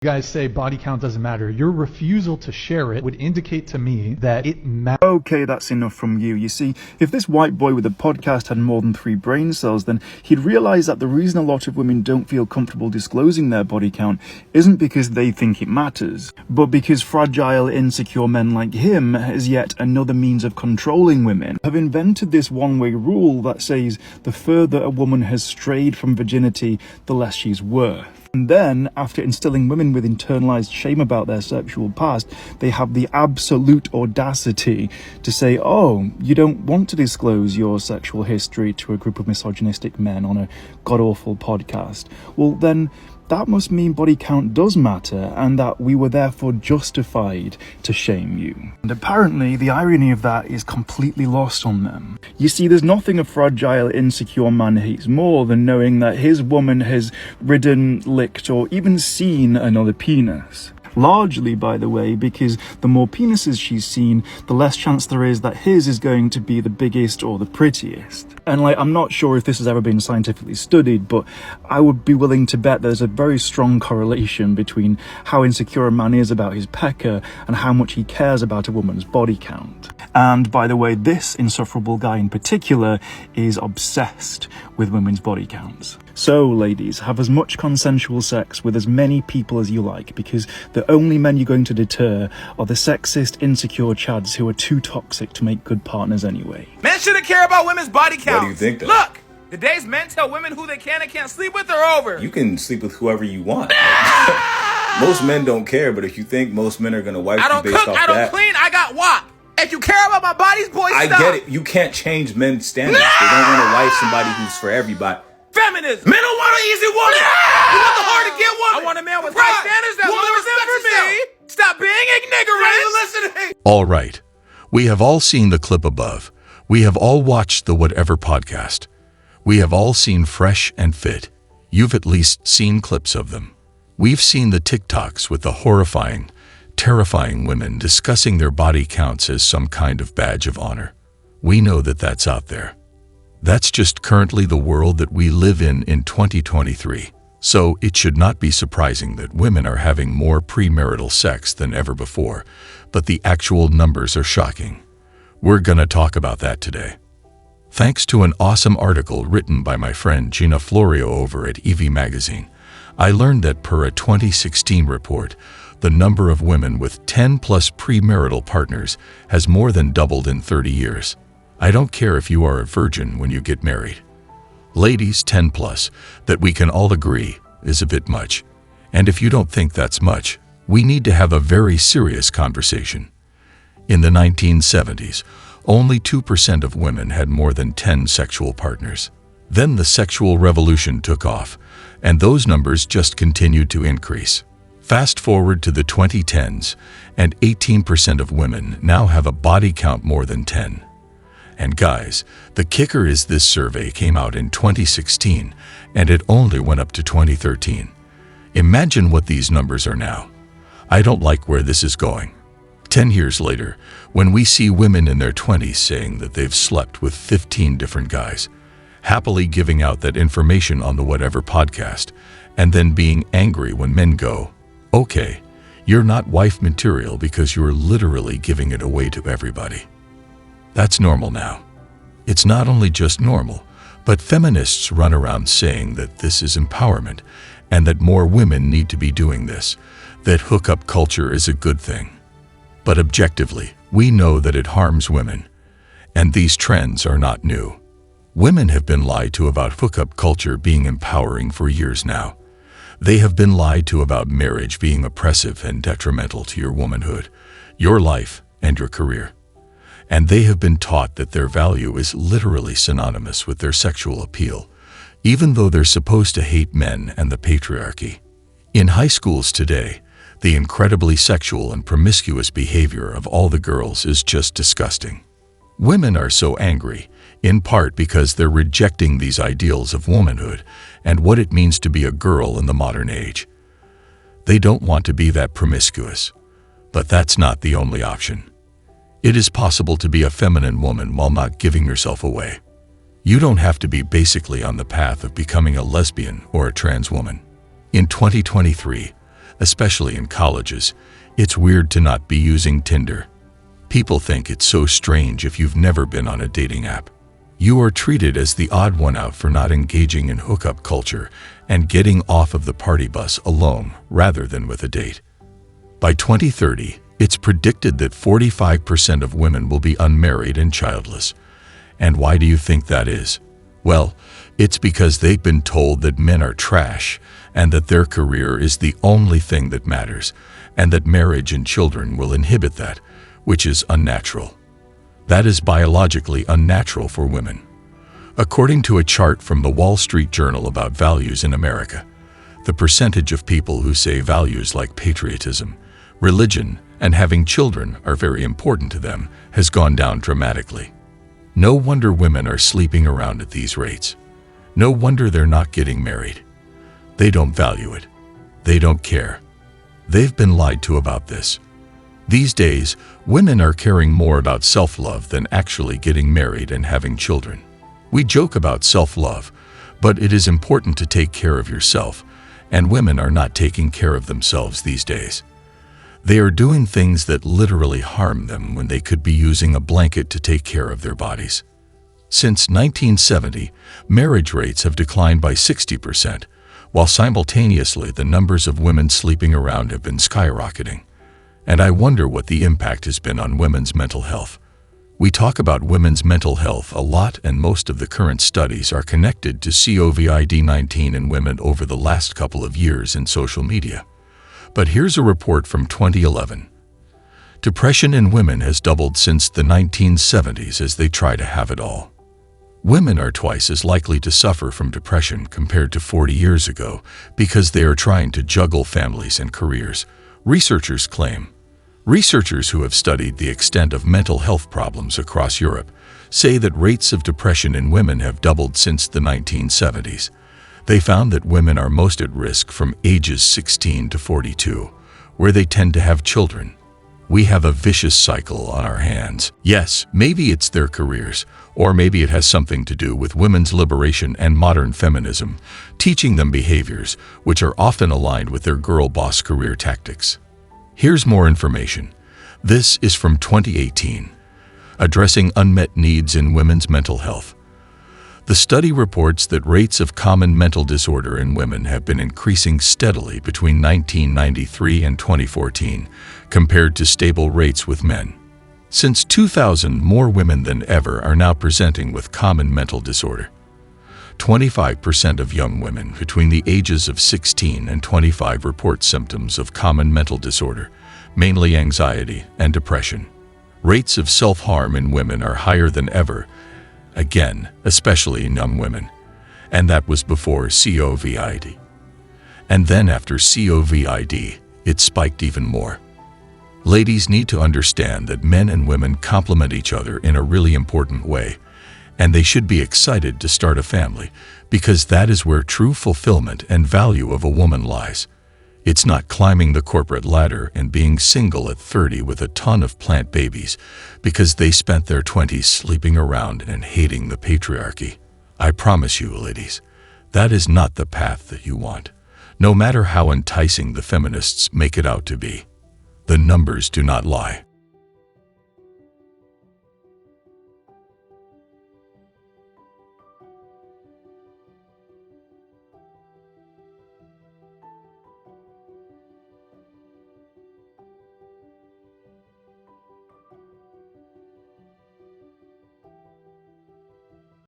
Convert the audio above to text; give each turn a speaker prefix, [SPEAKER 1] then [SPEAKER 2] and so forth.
[SPEAKER 1] guys say body count doesn't matter. Your refusal to share it would indicate to me that it matters.
[SPEAKER 2] Okay, that's enough from you. You see, if this white boy with a podcast had more than 3 brain cells, then he'd realise that the reason a lot of women don't feel comfortable disclosing their body count isn't because they think it matters, but because fragile, insecure men like him, as yet another means of controlling women, have invented this one-way rule that says the further a woman has strayed from virginity, the less she's worth. And then, after instilling women with internalized shame about their sexual past, they have the absolute audacity to say, oh, you don't want to disclose your sexual history to a group of misogynistic men on a god-awful podcast. Well, then, that must mean body count does matter, and that we were therefore justified to shame you. And apparently, the irony of that is completely lost on them. You see, there's nothing a fragile, insecure man hates more than knowing that his woman has ridden, licked, or even seen another penis. Largely, by the way, because the more penises she's seen, the less chance there is that his is going to be the biggest or the prettiest. And I'm not sure if this has ever been scientifically studied, but I would be willing to bet there's a very strong correlation between how insecure a man is about his pecker and how much he cares about a woman's body count. And by the way, this insufferable guy in particular is obsessed with women's body counts. So, ladies, have as much consensual sex with as many people as you like, because the only men you're going to deter are the sexist, insecure chads who are too toxic to make good partners anyway.
[SPEAKER 3] Men shouldn't care about women's body counts.
[SPEAKER 4] Why do you think that?
[SPEAKER 3] Look, the days men tell women who they can and can't sleep with are over.
[SPEAKER 4] You can sleep with whoever you want. Most men don't care, but if you think most men are going to wife you based off that...
[SPEAKER 3] I don't clean, I got WAP. If you care about my body's boy,
[SPEAKER 4] I
[SPEAKER 3] stop.
[SPEAKER 4] get it. You can't change men's standards. They don't want to wife somebody who's for everybody.
[SPEAKER 3] Feminism. Men don't want an easy woman. You want the hard to get woman. I want a man with high standards that will listen for me. Stop being ignorant.
[SPEAKER 5] All right. We have all seen the clip above. We have all watched the Whatever podcast. We have all seen Fresh and Fit. You've at least seen clips of them. We've seen the TikToks with the horrifying, terrifying women discussing their body counts as some kind of badge of honor. We know that that's out there. That's just currently the world that we live in 2023. So it should not be surprising that women are having more premarital sex than ever before, but the actual numbers are shocking. We're gonna talk about that today. Thanks to an awesome article written by my friend Gina Florio over at EV Magazine, I learned that per a 2016 report, the number of women with 10 plus premarital partners has more than doubled in 30 years. I don't care if you are a virgin when you get married. Ladies, 10 plus, that we can all agree is a bit much. And if you don't think that's much, we need to have a very serious conversation. In the 1970s, only 2% of women had more than 10 sexual partners. Then the sexual revolution took off, and those numbers just continued to increase. Fast forward to the 2010s, and 18% of women now have a body count more than 10. And guys, the kicker is this survey came out in 2016, and it only went up to 2013. Imagine what these numbers are now. I don't like where this is going. 10 years later, when we see women in their 20s saying that they've slept with 15 different guys, happily giving out that information on the Whatever podcast, and then being angry when men go, okay, you're not wife material because you're literally giving it away to everybody. That's normal now. It's not only just normal, but feminists run around saying that this is empowerment and that more women need to be doing this, that hookup culture is a good thing. But objectively, we know that it harms women, and these trends are not new. Women have been lied to about hookup culture being empowering for years now. They have been lied to about marriage being oppressive and detrimental to your womanhood, your life, and your career. And they have been taught that their value is literally synonymous with their sexual appeal, even though they're supposed to hate men and the patriarchy. In high schools today, the incredibly sexual and promiscuous behavior of all the girls is just disgusting. Women are so angry, in part because they're rejecting these ideals of womanhood and what it means to be a girl in the modern age. They don't want to be that promiscuous, but that's not the only option. It is possible to be a feminine woman while not giving yourself away. You don't have to be basically on the path of becoming a lesbian or a trans woman. In 2023, especially in colleges, it's weird to not be using Tinder. People think it's so strange if you've never been on a dating app. You are treated as the odd one out for not engaging in hookup culture and getting off of the party bus alone rather than with a date. By 2030, it's predicted that 45% of women will be unmarried and childless. And why do you think that is? Well, it's because they've been told that men are trash and that their career is the only thing that matters, and that marriage and children will inhibit that, which is unnatural. That is biologically unnatural for women. According to a chart from the Wall Street Journal about values in America, the percentage of people who say values like patriotism, religion, and having children are very important to them has gone down dramatically. No wonder women are sleeping around at these rates. No wonder they're not getting married. They don't value it. They don't care. They've been lied to about this. These days, women are caring more about self-love than actually getting married and having children. We joke about self-love, but it is important to take care of yourself, and women are not taking care of themselves these days. They are doing things that literally harm them when they could be using a blanket to take care of their bodies. Since 1970, marriage rates have declined by 60%, while simultaneously the numbers of women sleeping around have been skyrocketing. And I wonder what the impact has been on women's mental health. We talk about women's mental health a lot, and most of the current studies are connected to COVID-19 in women over the last couple of years in social media. But here's a report from 2011. Depression in women has doubled since the 1970s as they try to have it all. Women are twice as likely to suffer from depression compared to 40 years ago because they are trying to juggle families and careers, researchers claim. Researchers who have studied the extent of mental health problems across Europe say that rates of depression in women have doubled since the 1970s. They found that women are most at risk from ages 16 to 42, where they tend to have children. We have a vicious cycle on our hands. Yes, maybe it's their careers, or maybe it has something to do with women's liberation and modern feminism, teaching them behaviors which are often aligned with their girl boss career tactics. Here's more information. This is from 2018, Addressing Unmet Needs in Women's Mental Health. The study reports that rates of common mental disorder in women have been increasing steadily between 1993 and 2014, compared to stable rates with men. Since 2000, more women than ever are now presenting with common mental disorder. 25% of young women between the ages of 16 and 25 report symptoms of common mental disorder, mainly anxiety and depression. Rates of self-harm in women are higher than ever, again, especially in young women, and that was before COVID. And then after COVID, it spiked even more. Ladies need to understand that men and women complement each other in a really important way, and they should be excited to start a family, because that is where true fulfillment and value of a woman lies. It's not climbing the corporate ladder and being single at 30 with a ton of plant babies because they spent their 20s sleeping around and hating the patriarchy. I promise you, ladies, that is not the path that you want, no matter how enticing the feminists make it out to be. The numbers do not lie.